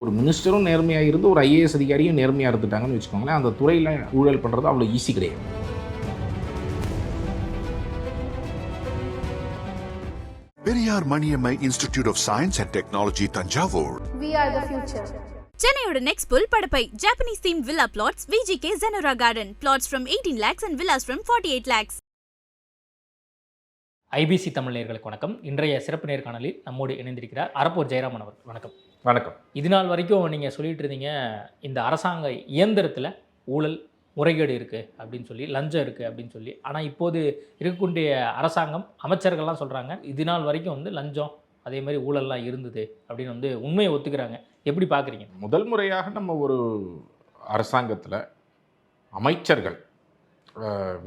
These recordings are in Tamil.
ஒரு மினிஸ்டரும் நேர்மையாக இருந்து ஒரு ஐஏஎஸ் அதிகாரியும் நேர்மையாக இருந்துட்டாங்கன்னு வச்சுக்கோங்களேன், அந்த துறையில் ஊழல் பண்ணுறது அவ்வளோ ஈஸி கிடையாது. Periyar Maniammai Institute of Science and Technology, Tanjavur. We are the future. சென்னையோட next pull Padappai Japanese theme villa plots VGK Zenora garden plots from 18 lakhs and villas from 48 lakhs. IBC Tamil நேயர்களுக்கு வணக்கம். இன்றைய சிறப்பு நேர்காணலில் நம்மோடு இணைந்திருக்கிறார் அரப்போர் ஜெயராமன் அவர். வணக்கம். வணக்கம். இது நாள் வரைக்கும் நீங்கள் சொல்லிட்டு இருந்தீங்க, இந்த அரசாங்க இயந்திரத்தில் ஊழல் முறைகேடு இருக்குது அப்படின்னு சொல்லி, லஞ்சம் இருக்குது அப்படின்னு சொல்லி. ஆனால் இப்போது இருக்கக்கூடிய அரசாங்கம் அமைச்சர்கள்லாம் சொல்கிறாங்க, இது நாள் வரைக்கும் வந்து லஞ்சம் அதே மாதிரி ஊழல்லாம் இருந்தது அப்படின்னு வந்து உண்மையை ஒத்துக்கிறாங்க. எப்படி பார்க்குறீங்க? முதல் முறையாக நம்ம ஒரு அரசாங்கத்தில் அமைச்சர்கள்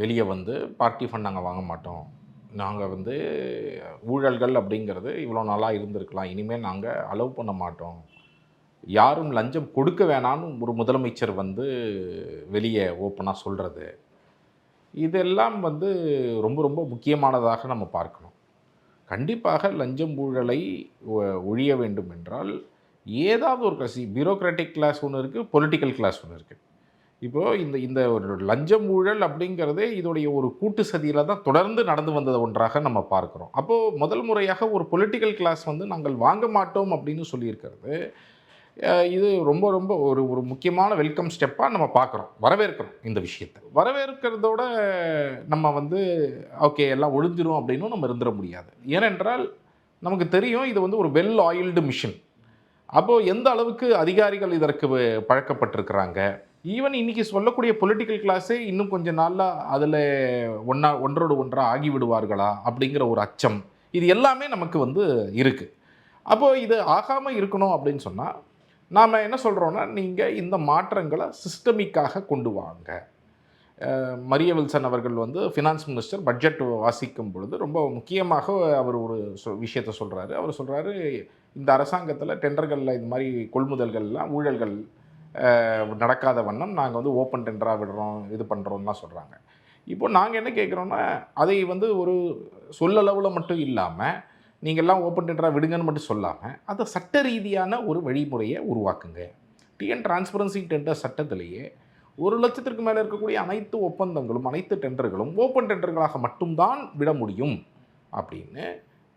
வெளியே வந்து பார்ட்டி ஃபண்ட் நாங்கள் வாங்க மாட்டோம், நாங்கள் வந்து ஊழல்கள் அப்படிங்கிறது இவ்வளோ நாளாக இருந்திருக்கலாம், இனிமேல் நாங்கள் அலோவ் பண்ண மாட்டோம், யாரும் லஞ்சம் கொடுக்க வேணான்னு ஒரு முதலமைச்சர் வந்து வெளியே ஓப்பனாக சொல்கிறது, இதெல்லாம் வந்து ரொம்ப ரொம்ப முக்கியமானதாக நம்ம பார்க்கணும். கண்டிப்பாக லஞ்சம் ஊழலை ஒழிய வேண்டும் என்றால் ஏதாவது ஒரு கிளாஸ், பியூரோக்ராட்டிக் கிளாஸ் ஒன்று இருக்குது, பொலிட்டிக்கல் கிளாஸ் ஒன்று இருக்குது. இப்போது இந்த ஒரு லஞ்சம் ஊழல் அப்படிங்கிறதே இதோடைய ஒரு கூட்டு சதியில் தான் தொடர்ந்து நடந்து வந்தது ஒன்றாக நம்ம பார்க்குறோம். அப்போது முதல் முறையாக ஒரு பொலிட்டிக்கல் கிளாஸ் வந்து நாங்கள் வாங்க மாட்டோம் அப்படின்னு சொல்லியிருக்கிறது, இது ரொம்ப ரொம்ப ஒரு முக்கியமான வெல்கம் ஸ்டெப்பாக நம்ம பார்க்குறோம், வரவேற்கிறோம். இந்த விஷயத்தை வரவேற்கிறதோட நம்ம வந்து ஓகே எல்லாம் ஒழிஞ்சிரும் அப்படின்னும் நம்ம இருந்துட முடியாது. ஏனென்றால் நமக்கு தெரியும் இது வந்து ஒரு வெல் ஆயில்டு மிஷின். அப்போது எந்த அளவுக்கு அதிகாரிகள் இதற்கு பழக்கப்பட்டிருக்கிறாங்க, ஈவன் இன்றைக்கி சொல்லக்கூடிய பொலிட்டிக்கல் கிளாஸே இன்னும் கொஞ்சம் நாளில் அதில் ஒன்றோடு ஒன்றாக ஆகிவிடுவார்களா அப்படிங்கிற ஒரு அச்சம், இது எல்லாமே நமக்கு வந்து இருக்குது. அப்போது இது ஆகாமல் இருக்கணும் அப்படின்னு சொன்னால் நாம் என்ன சொல்கிறோன்னா, நீங்கள் இந்த மாற்றங்களை சிஸ்டமிக்காக கொண்டு வாங்க. மரிய வில்சன் அவர்கள் வந்து ஃபினான்ஸ் மினிஸ்டர் பட்ஜெட் வாசிக்கும் பொழுது ரொம்ப முக்கியமாக அவர் ஒரு விஷயத்தை சொல்கிறாரு. அவர் சொல்கிறாரு, இந்த அரசாங்கத்தில் டெண்டர்களில் இந்த மாதிரி கொள்முதல்கள்லாம் ஊழல்கள் நடக்காத வண்ணம் நாங்கள் வந்து ஓப்பன் டெண்டராக விடுறோம், இது பண்ணுறோம்லாம் சொல்கிறாங்க. இப்போ நாங்கள் என்ன கேட்குறோன்னா, அதை வந்து ஒரு சொல்லளவில் மட்டும் இல்லாமல் நீங்கள்லாம் ஓப்பன் டெண்டராக விடுங்கன்னு மட்டும் சொல்லாமல் அதை சட்ட ரீதியான ஒரு வழிமுறையை உருவாக்குங்க. டிஎன் டிரான்ஸ்பரன்சி டெண்டர் சட்டத்திலேயே 1,00,000க்கு மேலே இருக்கக்கூடிய அனைத்து ஒப்பந்தங்களும் அனைத்து டெண்டர்களும் ஓப்பன் டெண்டர்களாக மட்டும்தான் விட முடியும் அப்படின்னு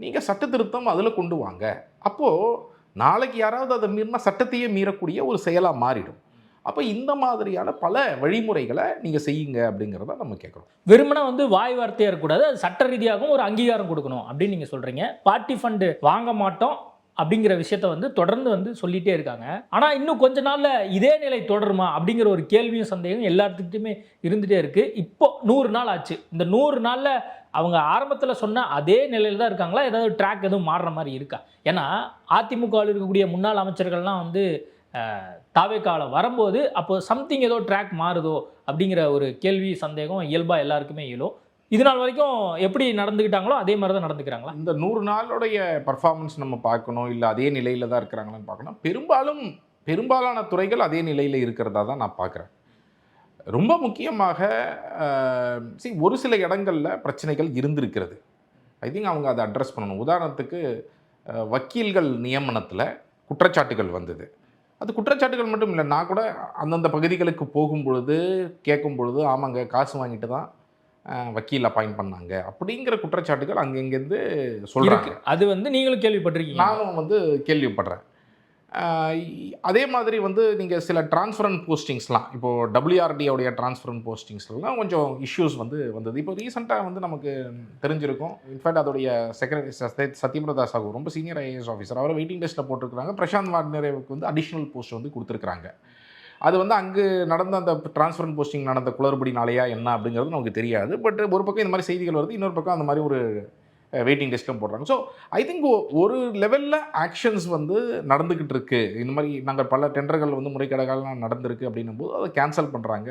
நீங்கள் சட்ட திருத்தம் அதில் கொண்டு வாங்க. அப்போது நாளைக்கு யாராவது அதை மீறினா சட்டத்தையே மீறக்கூடிய ஒரு செயலாக மாறிடும். அப்போ இந்த மாதிரியான பல வழிமுறைகளை நீங்கள் செய்யுங்க அப்படிங்கிறத நம்ம கேட்குறோம். வெறுமனா வந்து வாய் வார்த்தையாக இருக்கக்கூடாது, அது சட்ட ரீதியாகவும் ஒரு அங்கீகாரம் கொடுக்கணும் அப்படின்னு நீங்கள் சொல்கிறீங்க. பார்ட்டி ஃபண்டு வாங்க மாட்டோம் அப்படிங்கிற விஷயத்த வந்து தொடர்ந்து வந்து சொல்லிகிட்டே இருக்காங்க. ஆனால் இன்னும் கொஞ்ச நாளில் இதே நிலை தொடருமா அப்படிங்கிற ஒரு கேள்வியும் சந்தேகம் எல்லாத்துக்கிட்டையுமே இருந்துகிட்டே இருக்குது. இப்போ 100 நாள் ஆச்சு. இந்த 100 நாளில் அவங்க ஆரம்பத்தில் சொன்ன அதே நிலையில் தான் இருக்காங்களா, ஏதாவது ட்ராக் எதுவும் மாறுற மாதிரி இருக்கா? ஏன்னா அதிமுகவில் இருக்கக்கூடிய முன்னாள் அமைச்சர்கள்லாம் வந்து தாவேக்கால வரும்போது அப்போ சம்திங் ஏதோ ட்ராக் மாறுதோ அப்படிங்கிற ஒரு கேள்வி சந்தேகம் இயல்பாக எல்லாருக்குமே இயலும். இது நாள் வரைக்கும் எப்படி நடந்துக்கிட்டாங்களோ அதே மாதிரி தான் நடந்துக்கிறாங்களா? இந்த 100 நாளுடைய பர்ஃபார்மன்ஸ் நம்ம பார்க்கணும், இல்லை அதே நிலையில் தான் இருக்கிறாங்களான்னு பார்க்கணும். பெரும்பாலான துறைகள் அதே நிலையில் இருக்கிறதா தான் நான் பார்க்குறேன். ரொம்ப முக்கியமாக ஒரு சில இடங்களில் பிரச்சனைகள் இருந்திருக்கிறது. ஐ திங்க் அவங்க அதை அட்ரஸ் பண்ணணும். உதாரணத்துக்கு வக்கீல்கள் நியமனத்தில் குற்றச்சாட்டுகள் வந்தது. அது குற்றச்சாட்டுகள் மட்டும் இல்லை, நான் கூட அந்தந்த பகுதிகளுக்கு போகும் பொழுது கேட்கும் பொழுது ஆமாங்க காசு வாங்கிட்டு தான் வக்கீல் அப்பாயிண்ட் பண்ணாங்க அப்படிங்கிற குற்றச்சாட்டுகள் அங்கெங்கேருந்து சொல்கிறாங்க. அது வந்து நீங்களும் கேள்விப்பட்டிருக்கீங்க, நானும் வந்து கேள்விப்படுறேன். அதே மாதிரி வந்து நீங்கள் சில டிரான்ஸ்ஃபரன்ட் போஸ்டிங்ஸ்லாம், இப்போது WRDயோடைய டிரான்ஸ்ஃபரன்ட் போஸ்டிங்ஸ்லாம் கொஞ்சம் இஷ்யூஸ் வந்தது. இப்போ ரீசெண்டாக வந்து நமக்கு தெரிஞ்சிருக்கும். இன்ஃபேக்ட் அதோடைய செக்ரட்டரி சத்யபிரதா சாஹூ ரொம்ப சீனியர் ஐஏஎஸ் ஆஃபீஸர், அவரை வெயிட்டிங் லிஸ்ட்டில் போட்டிருக்கிறாங்க. பிரசாந்த் வாட்னரேவுக்கு வந்து அடிஷ்னல் போஸ்ட் வந்து கொடுத்துருக்குறாங்க. அது வந்து அங்கு நடந்த அந்த டிரான்ஸ்ஃபரன்ட் போஸ்டிங் நடந்த குளறுபடினாலையா என்ன அப்படிங்கிறது நமக்கு தெரியாது. பட் ஒரு பக்கம் இந்த மாதிரி செய்திகள் வருது, இன்னொரு பக்கம் அந்த மாதிரி ஒரு வெயிட்டிங் லிஸ்ட்டும் போடுறாங்க. ஸோ ஐ திங்க் ஒரு லெவலில் ஆக்ஷன்ஸ் வந்து நடந்துக்கிட்டு இருக்குது. இந்த மாதிரி நாங்கள் பல டெண்டர்கள் வந்து முறைகேடுகள்லாம் நடந்திருக்கு அப்படின்னும் போது அதை கேன்சல் பண்ணுறாங்க,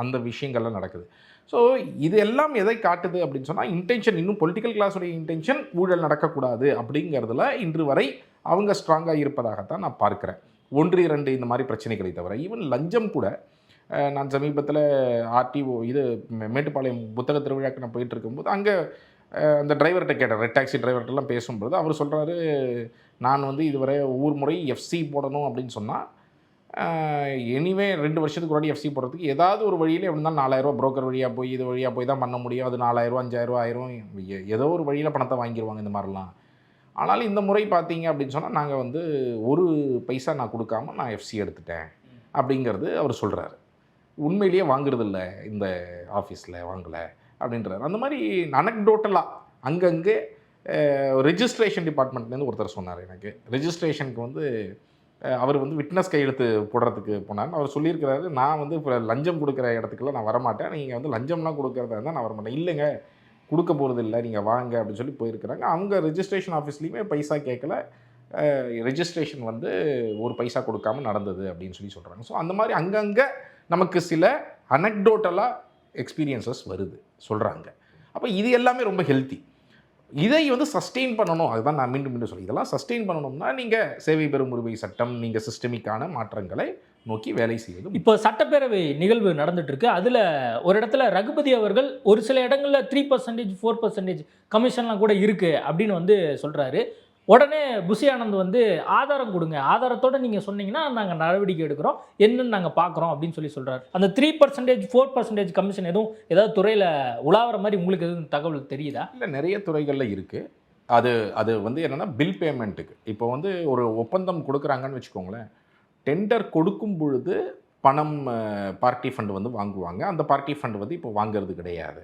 அந்த விஷயங்கள்லாம் நடக்குது. ஸோ இது எல்லாம் எதை காட்டுது அப்படின்னு சொன்னால், இன்டென்ஷன், இன்னும் பொலிட்டிக்கல் கிளாஸுடைய இன்டென்ஷன் ஊழல் நடக்கக்கூடாது அப்படிங்கிறதுல இன்று வரை அவங்க ஸ்ட்ராங்காக இருப்பதாகத்தான் நான் பார்க்குறேன். 1-2 இந்த மாதிரி பிரச்சனைகளை தவிர ஈவன் லஞ்சம் கூட. நான் சமீபத்தில் ஆர்டிஓ இது மேட்டுப்பாளையம் புத்தக திருவிழாக்கு நான் போயிட்டு இருக்கும்போது அங்கே அந்த டிரைவர்கிட்ட கேட்டேன், ரெட் டாக்ஸி டிரைவர்கிட்டலாம் பேசும்போது அவர் சொல்கிறாரு, நான் வந்து இதுவரை ஒவ்வொரு முறை எஃப்சி போடணும் அப்படின்னு சொன்னால் எனிவே 2 வருஷத்துக்கு முன்னாடி எஃப்சி போடுறதுக்கு ஏதாவது ஒரு வழியில் எப்படி இருந்தாலும் 4000 புரோக்கர் வழியாக போய் இது வழியாக போய் தான் பண்ண முடியும். அது 4000 5000 1000 ஏதோ ஒரு வழியில் பணத்தை வாங்கிடுவாங்க இந்த மாதிரிலாம். ஆனாலும் இந்த முறை பார்த்தீங்க அப்படின்னு சொன்னால் நாங்கள் வந்து ஒரு பைசா நான் கொடுக்காம நான் எஃப்சி எடுத்துட்டேன் அப்படிங்கிறது அவர் சொல்கிறாரு. உண்மையிலேயே வாங்குறதில்ல இந்த ஆஃபீஸில் வாங்கலை அப்படின்றாரு. அந்த மாதிரி அனக்டோட்டலாக அங்கங்கே ரெஜிஸ்ட்ரேஷன் டிபார்ட்மெண்ட்லேருந்து ஒருத்தர் சொன்னார் எனக்கு. ரெஜிஸ்ட்ரேஷனுக்கு வந்து அவர் வந்து விட்னஸ் கையெழுத்து போடுறதுக்கு போனார். அவர் சொல்லியிருக்கிறாரு, நான் வந்து இப்போ லஞ்சம் கொடுக்குற இடத்துக்குலாம் நான் வரமாட்டேன், நீங்கள் வந்து லஞ்சம்லாம் கொடுக்குறதா இருந்தால் நான் வரமாட்டேன். இல்லைங்க கொடுக்க போகிறது இல்லை, நீங்கள் வாங்க அப்படின்னு சொல்லி போயிருக்கிறாங்க. அவங்க ரெஜிஸ்ட்ரேஷன் ஆஃபீஸ்லேயுமே பைசா கேட்கல, ரெஜிஸ்ட்ரேஷன் வந்து ஒரு பைசா கொடுக்காம நடந்தது அப்படின்னு சொல்லி சொல்கிறாங்க. ஸோ அந்த மாதிரி அங்கங்கே நமக்கு சில அனக்டோட்டலாக எக்ஸ்பீரியன்சஸ் வருது சொல்கிறாங்க. அப்போ இது எல்லாமே ரொம்ப ஹெல்த்தி. இதை வந்து சஸ்டெயின் பண்ணணும். அதுதான் நான் மீண்டும் மீண்டும் சொல்லி, இதெல்லாம் சஸ்டெயின் பண்ணணும்னா நீங்கள் சேவை பெறும் உரிமை சட்டம், நீங்கள் சிஸ்டமிக்கான மாற்றங்களை நோக்கி வேலை செய்வது. இப்போ சட்டப்பேரவை நிகழ்வு நடந்துட்டு இருக்கு. அதில் ஒரு இடத்துல ரகுபதி அவர்கள் ஒரு சில இடங்களில் 3% 4% கமிஷன்லாம் கூட இருக்குது அப்படின்னு வந்து சொல்கிறாரு. உடனே புஷி ஆனந்த் வந்து ஆதாரம் கொடுங்க, ஆதாரத்தோடு நீங்கள் சொன்னீங்கன்னா நாங்கள் நடவடிக்கை எடுக்கிறோம், என்னன்னு நாங்கள் பார்க்குறோம் அப்படின்னு சொல்லி சொல்கிறார். அந்த 3% 4% கமிஷன் ஏதாவது துறையில் உலாவற மாதிரி உங்களுக்கு எதுவும் தகவல் தெரியுதா? இல்லை, நிறைய துறைகளில் இருக்குது. அது வந்து என்னென்னா பில் பேமெண்ட்டுக்கு இப்போ வந்து ஒரு ஒப்பந்தம் கொடுக்குறாங்கன்னு வச்சுக்கோங்களேன். டெண்டர் கொடுக்கும் பொழுது பணம் பார்ட்டி ஃபண்டு வந்து வாங்குவாங்க. அந்த பார்ட்டி ஃபண்டு வந்து இப்போ வாங்கிறது கிடையாது.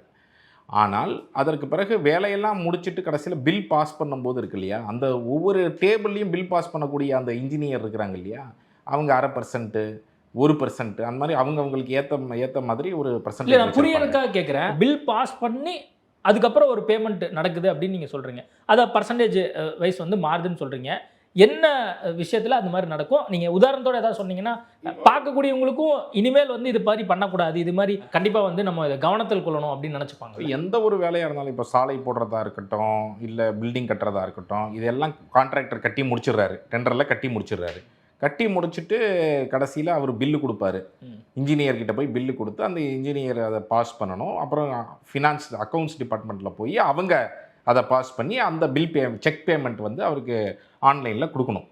ஆனால் அதற்கு பிறகு வேலையெல்லாம் முடிச்சுட்டு கடைசியில் பில் பாஸ் பண்ணும்போது இருக்கு இல்லையா, அந்த ஒவ்வொரு டேபிள்லையும் பில் பாஸ் பண்ணக்கூடிய அந்த இன்ஜினியர் இருக்கிறாங்க இல்லையா, அவங்க 0.5% 1% அந்த மாதிரி அவங்களுக்கு ஏற்ற மாதிரி ஒரு இல்லை, நான் புரியறதுக்காக கேட்குறேன். பில் பாஸ் பண்ணி அதுக்கப்புறம் ஒரு பேமெண்ட் நடக்குது அப்படின்னு நீங்கள் சொல்கிறீங்க. அதை பர்சன்டேஜ் வைஸ் வந்து மாறுதுன்னு சொல்கிறீங்க. என்ன விஷயத்தில் அந்த மாதிரி நடக்கும்? நீங்கள் உதாரணத்தோடு ஏதாவது சொன்னீங்கன்னா பார்க்கக்கூடியவங்களுக்கும் இனிமேல் வந்து இது மாதிரி பண்ணக்கூடாது, இது மாதிரி கண்டிப்பாக வந்து நம்ம இதை கவனத்தில் கொள்ளணும் அப்படின்னு நினச்சிப்பாங்க. எந்த ஒரு வேலையாக இருந்தாலும், இப்போ சாலை போடுறதா இருக்கட்டும், இல்லை பில்டிங் கட்டுறதா இருக்கட்டும், இதெல்லாம் கான்ட்ராக்டர் கட்டி முடிச்சிடுறாரு, டெண்டரில் கட்டி முடிச்சிடுறாரு. கட்டி முடிச்சுட்டு கடைசியில் அவர் பில்லு கொடுப்பாரு. இன்ஜினியர்கிட்ட போய் பில்லு கொடுத்து அந்த இன்ஜினியர் அதை பாஸ் பண்ணணும். அப்புறம் ஃபினான்ஸ் அக்கௌண்ட்ஸ் டிபார்ட்மெண்ட்டில் போய் அவங்க அதை பாஸ் பண்ணி அந்த செக் பேமெண்ட் வந்து அவருக்கு ஆன்லைனில் கொடுக்கணும்.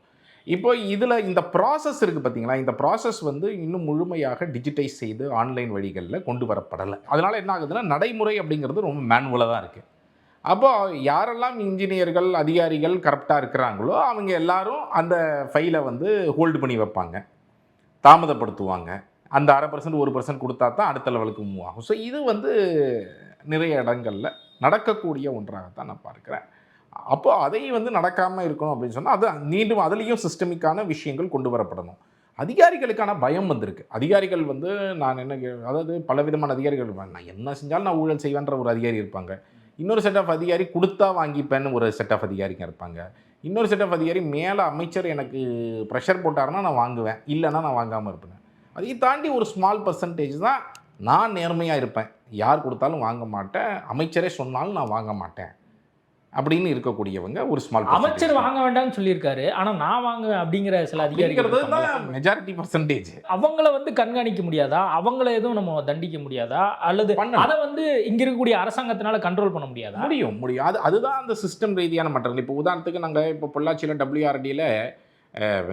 இப்போ இதில் இந்த ப்ராசஸ் இருக்குது பார்த்தீங்களா, இந்த ப்ராசஸ் வந்து இன்னும் முழுமையாக டிஜிட்டைஸ் செய்து ஆன்லைன் வழிகளில் கொண்டு வரப்படலை. அதனால் என்ன ஆகுதுன்னா, நடைமுறை அப்படிங்கிறது ரொம்ப மேனுவலாக தான் இருக்குது. அப்போ யாரெல்லாம் இன்ஜினியர்கள் அதிகாரிகள் கரெக்டாக இருக்கிறாங்களோ அவங்க எல்லாரும் அந்த ஃபைலை வந்து ஹோல்டு பண்ணி வைப்பாங்க, தாமதப்படுத்துவாங்க. அந்த 0.5% 1% கொடுத்தா தான் அடுத்த லெவலுக்கு மூவ் ஆகும். ஸோ இது வந்து நிறைய இடங்களில் நடக்கக்கூடிய ஒன்றாகத்தான் நான் பார்க்குறேன். அப்போ அதை வந்து நடக்காமல் இருக்கணும் அப்படின்னு சொன்னால் அது மீண்டும் அதுலேயும் சிஸ்டமிக்கான விஷயங்கள் கொண்டு வரப்படணும். அதிகாரிகளுக்கான பயம் வந்திருக்கு. அதிகாரிகள் வந்து நான் என்ன அதாவது பலவிதமான அதிகாரிகள் இருப்பாங்க. நான் என்ன செஞ்சாலும் நான் ஊழல் செய்வேன்ற ஒரு அதிகாரி இருப்பாங்க. இன்னொரு செட் ஆஃப் அதிகாரி கொடுத்தா வாங்கிப்பேன்னு ஒரு செட் ஆஃப் அதிகாரிங்க இருப்பாங்க. இன்னொரு செட் ஆஃப் அதிகாரி மேலே அமைச்சர் எனக்கு ப்ரெஷர் போட்டாருன்னா நான் வாங்குவேன், இல்லைன்னா நான் வாங்காமல் இருப்பேன். அதையும் தாண்டி ஒரு ஸ்மால் பர்சன்டேஜ் தான் நான் நேர்மையாக இருப்பேன், யார் கொடுத்தாலும் வாங்க மாட்டேன், அமைச்சரே சொன்னாலும் நான் வாங்க மாட்டேன் அப்படின்னு இருக்கக்கூடியவங்க ஒரு ஸ்மால். அமைச்சர் வாங்க வேண்டாம்னு சொல்லியிருக்காரு, ஆனால் நான் வாங்குவேன் அப்படிங்கிற சில அதிகாரிகள் தான் மெஜாரிட்டி பர்சன்டேஜ். அவங்கள வந்து கண்காணிக்க முடியாதா? அவங்கள எதுவும் நம்ம தண்டிக்க முடியாதா? அல்லது அதை வந்து இங்க இருக்கக்கூடிய அரசாங்கத்தினால கண்ட்ரோல் பண்ண முடியாதா? முடியும். அதுதான் அந்த சிஸ்டம் ரீதியான மாற்றங்கள். இப்போ உதாரணத்துக்கு நாங்கள் இப்போ பொள்ளாச்சியில் WRDயில்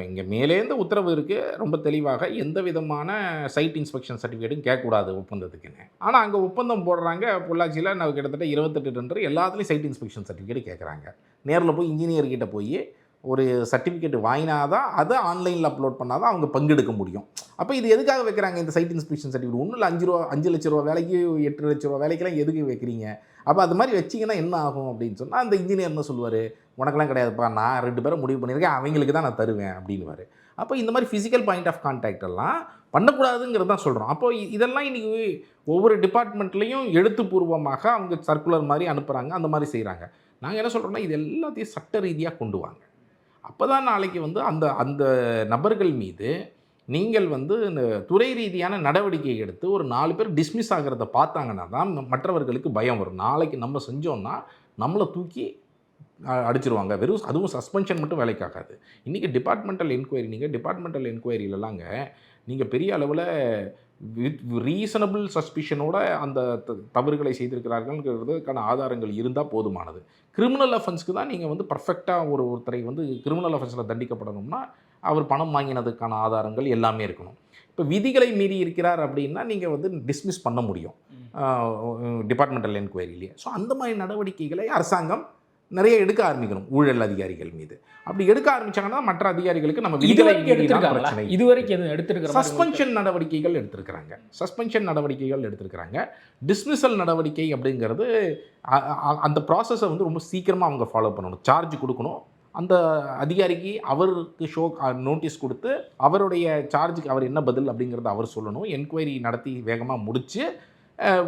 இங்கே மேலேருந்து உத்தரவு இருக்குது ரொம்ப தெளிவாக, எந்த விதமான சைட் இன்ஸ்பெக்ஷன் சர்டிஃபிகேட்டும் கேட்கக்கூடாது ஒப்பந்தத்துக்குன்னு. ஆனால் அங்கே ஒப்பந்தம் போடுறாங்க பொள்ளாச்சியில், நான் கிட்டத்தட்ட 28 டெண்டர் எல்லாத்துலேயும் சைட் இன்ஸ்பெக்ஷன் சர்டிஃபிகேட் கேட்குறாங்க. நேரில் போய் இன்ஜினியர்கிட்ட போய் ஒரு சர்டிஃபிகேட் வாங்கினாதான் அதை ஆன்லைனில் அப்லோட் பண்ணால் தான் அவங்க பங்கெடுக்க முடியும். அப்போ இது எதுக்காக வைக்கிறாங்க இந்த சைட் இன்ஸ்பெக்ஷன் சர்டிஃபிகேட்? ஒன்றும் இல்லை, 5 லட்ச ரூபா வேலைக்கு 8 லட்ச ரூபா வேலைக்கெல்லாம் எதுக்கு வைக்கிறீங்க? அப்போ அது மாதிரி வச்சிங்கன்னா என்ன ஆகும் அப்படின்னு சொன்னால் அந்த இன்ஜினியர் என்ன சொல்லுவார், உனக்கெல்லாம் கிடையாதுப்பா, நான் 2 பேரை முடிவு பண்ணியிருக்கேன், அவங்களுக்கு தான் நான் தருவேன் அப்படின்னுவார். அப்போ இந்த மாதிரி ஃபிசிக்கல் பாயிண்ட் ஆஃப் கான்டாக்ட் எல்லாம் பண்ணக்கூடாதுங்கிறது தான் சொல்கிறோம். அப்போ இதெல்லாம் இன்றைக்கி ஒவ்வொரு டிபார்ட்மெண்ட்லேயும் எழுத்துப்பூர்வமாக அவங்க சர்க்குலர் மாதிரி அனுப்புகிறாங்க, அந்த மாதிரி செய்கிறாங்க. நாங்கள் என்ன சொல்கிறோம்னா, இது எல்லாத்தையும் சட்ட ரீதியாக கொண்டு வாங்க. அப்போ தான் நாளைக்கு வந்து அந்த அந்த நபர்கள் மீது நீங்கள் வந்து இந்த துறை ரீதியான நடவடிக்கை எடுத்து ஒரு 4 பேர் டிஸ்மிஸ் ஆகிறத பார்த்தாங்கன்னா தான் மற்றவர்களுக்கு பயம் வரும். நாளைக்கு நம்ம செஞ்சோன்னா நம்மளை தூக்கி அடிச்சிருவாங்க. வெறும் அதுவும் சஸ்பென்ஷன் மட்டும் வேலைக்காகாது. இன்றைக்கி டிபார்ட்மெண்டல் என்கொயரி, நீங்கள் டிபார்ட்மெண்டல் என்கொயரியிலலாங்க நீங்கள் பெரிய அளவில் வித் ரீசனபிள் சஸ்பிஷனோட அந்த தவறுகளை செய்திருக்கிறார்கள்ங்கிறதுக்கான ஆதாரங்கள் இருந்தால் போதுமானது. கிரிமினல் அஃபென்ஸ்க்கு தான் நீங்கள் வந்து பர்ஃபெக்டாக ஒருத்தரை வந்து கிரிமினல் அஃபென்ஸில் தண்டிக்கப்படணும்னா அவர் பணம் வாங்கினதுக்கான ஆதாரங்கள் எல்லாமே இருக்கணும். இப்போ விதிகளை மீறி இருக்கிறார் அப்படின்னா நீங்கள் வந்து டிஸ்மிஸ் பண்ண முடியும் டிபார்ட்மெண்டல் என்கொயரியிலேயே. ஸோ அந்த மாதிரி நடவடிக்கைகளை அரசாங்கம் நிறைய எடுக்க ஆரம்பிக்கணும் ஊழல் அதிகாரிகள் மீது. அப்படி எடுக்க ஆரம்பிச்சாங்கன்னா மற்ற அதிகாரிகளுக்கு நம்ம இதுவரைக்கும் எதுவும் எடுத்திருக்காங்க. சஸ்பென்ஷன் நடவடிக்கைகள் எடுத்திருக்கிறாங்க. டிஸ்மிசல் நடவடிக்கை அப்படிங்கிறது அந்த ப்ராசஸை வந்து ரொம்ப சீக்கிரமாக அவங்க ஃபாலோ பண்ணணும். சார்ஜ் கொடுக்கணும் அந்த அதிகாரிக்கு, அவருக்கு நோட்டீஸ் கொடுத்து அவருடைய சார்ஜுக்கு அவர் என்ன பதில் அப்படிங்கிறத அவர் சொல்லணும். என்கொயரி நடத்தி வேகமாக முடித்து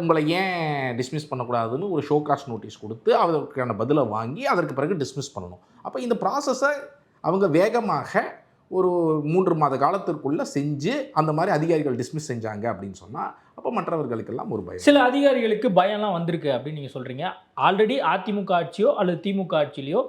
உங்களை ஏன் டிஸ்மிஸ் பண்ணக்கூடாதுன்னு ஒரு ஷோகாஸ் நோட்டீஸ் கொடுத்து அதற்கான பதிலை வாங்கி அதற்கு பிறகு டிஸ்மிஸ் பண்ணணும். அப்போ இந்த ப்ராசஸை அவங்க வேகமாக ஒரு 3 மாத காலத்திற்குள்ளே செஞ்சு அந்த மாதிரி அதிகாரிகள் டிஸ்மிஸ் செஞ்சாங்க அப்படின்னு சொன்னால் அப்போ மற்றவர்களுக்கெல்லாம் ஒரு பயம். சில அதிகாரிகளுக்கு பயம்லாம் வந்திருக்கு அப்படின்னு நீங்கள் சொல்கிறீங்க. ஆல்ரெடி அதிமுக ஆட்சியோ அல்லது திமுக ஆட்சியிலையோ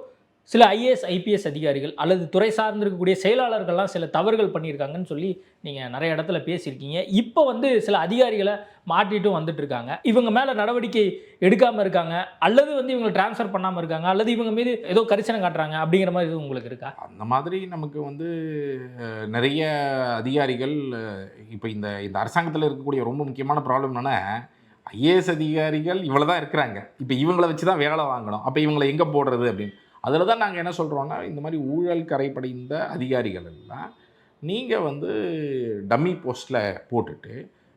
சில ஐஏஎஸ் ஐபிஎஸ் அதிகாரிகள் அல்லது துறை சார்ந்திருக்கக்கூடிய செயலாளர்கள்லாம் சில தவறுகள் பண்ணியிருக்காங்கன்னு சொல்லி நீங்கள் நிறைய இடத்துல பேசியிருக்கீங்க. இப்போ வந்து சில அதிகாரிகளை மாட்டிட்டும் வந்துட்டு இருக்காங்க. இவங்க மேலே நடவடிக்கை எடுக்காமல் இருக்காங்க, அல்லது வந்து இவங்களை டிரான்ஸ்ஃபர் பண்ணாமல் இருக்காங்க, அல்லது இவங்க மீது ஏதோ கரிசனம் காட்டுறாங்க அப்படிங்கிற மாதிரி இது உங்களுக்கு இருக்கா? அந்த மாதிரி நமக்கு வந்து நிறைய அதிகாரிகள் இப்போ இந்த அரசாங்கத்தில் இருக்கக்கூடிய ரொம்ப முக்கியமான ப்ராப்ளம் என்னென்னா, ஐஏஎஸ் அதிகாரிகள் இவ்வளோ தான் இருக்கிறாங்க. இப்போ இவங்களை வச்சு தான் வேலை வாங்கணும். அப்போ இவங்களை எங்கே போடுறது அப்படின்னு அதில் தான் நாங்கள் என்ன சொல்கிறோன்னா, இந்த மாதிரி ஊழல் கரைப்படைந்த அதிகாரிகள் எல்லாம் நீங்கள் வந்து டம்மி போஸ்ட்டில் போட்டுட்டு